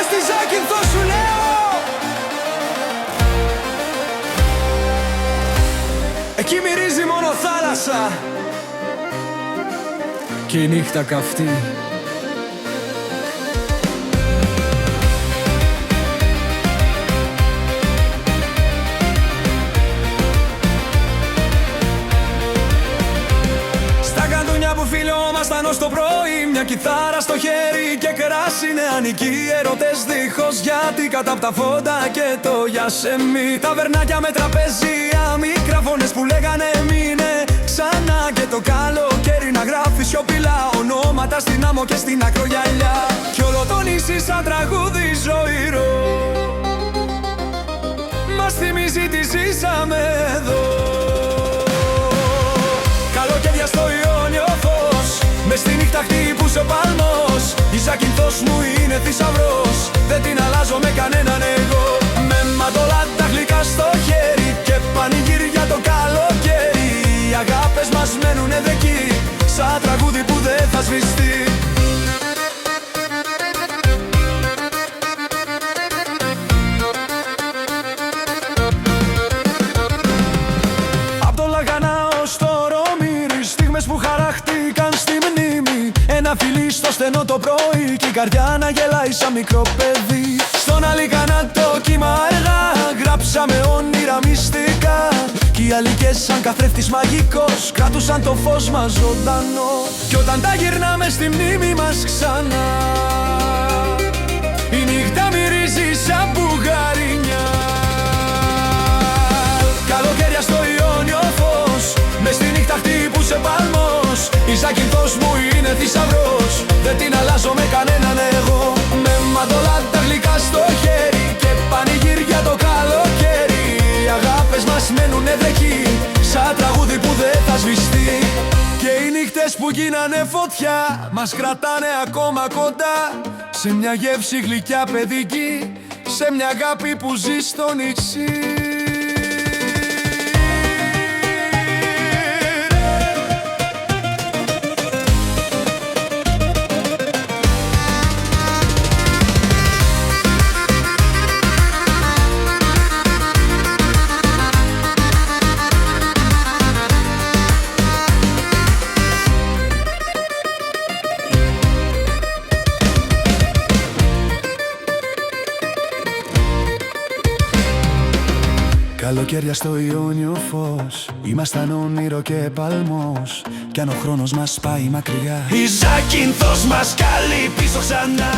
στη Ζάκυνθο σου λέω. Εκεί μυρίζει μόνο θάλασσα και η νύχτα καυτή. Στα καντούνια που φιλιόμασταν ως το πρωί, μια κιθάρα στο χέρι και κράσι νεανικοί έρωτες δίχως γιατί, κάτω απ' τα φώτα και το γιασεμί. Ταβερνάκια με τραπέζια, μικρά φωνές που λέγανε μείνε ξανά. Και το καλοκαίρι να γράφει σιωπηλά ονόματα στην άμμο και στην ακρογιαλιά. Κι όλο το νησί σαν τραγούδι ζωηρό μας θυμίζει τι ζήσαμε εδώ. Καλοκαίρια στο Ιόνιο φως, μες στη νύχτα χτύπουσε ο παλμός. Η Ζάκυνθος μου είναι θησαυρός, δεν την αλλάζω με κανέναν εγώ. Με μαντολάτα γλυκά στο χέρι και πανηγύρια το καλοκαίρι. Οι αγάπες μας μένουνε δεκί, σαν τραγούδι που δεν θα σβηστεί. Απ' το Λαγανά ως το Ρομύρι, στιγμές που χαράχτηκαν στη μνήμη. Ένα φιλί στο στενό το πρωί και η καρδιά να γελάει σαν μικρό παιδί. Στον Αλικανά το κύμα αργά, γράψαμε όνειρα μυστικά. Κι οι αλικές σαν καθρέφτης μαγικός κράτουσαν το φως μας ζωντανό. Κι όταν τα γυρνάμε στη μνήμη μας ξανά, η νύχτα μυρίζει σαν μπουγαρινιά. Καλοκαίρια στο Ιόνιο φως, μες στη νύχτα χτύπουσε παλμός. Η Ζάκυνθος μου είναι θησαυρός, δεν την αλλάζω με κανέναν εγώ. Με μαντολάτα γλυκά στο χέρι και πανηγύρια το καλοκαίρι. Οι αγάπες μας μένουνε δεκί, σαν τραγούδι που δεν θα σβηστεί. Και οι νύχτες που γίνανε φωτιά μας κρατάνε ακόμα κοντά, σε μια γεύση γλυκιά παιδική, σε μια αγάπη που ζει στο νησί. Καλοκαίρια στο Ιόνιο φως, ήμασταν όνειρο και παλμός. Κι αν ο χρόνος μας πάει μακριά, η Ζάκυνθος μας καλεί πίσω ξανά.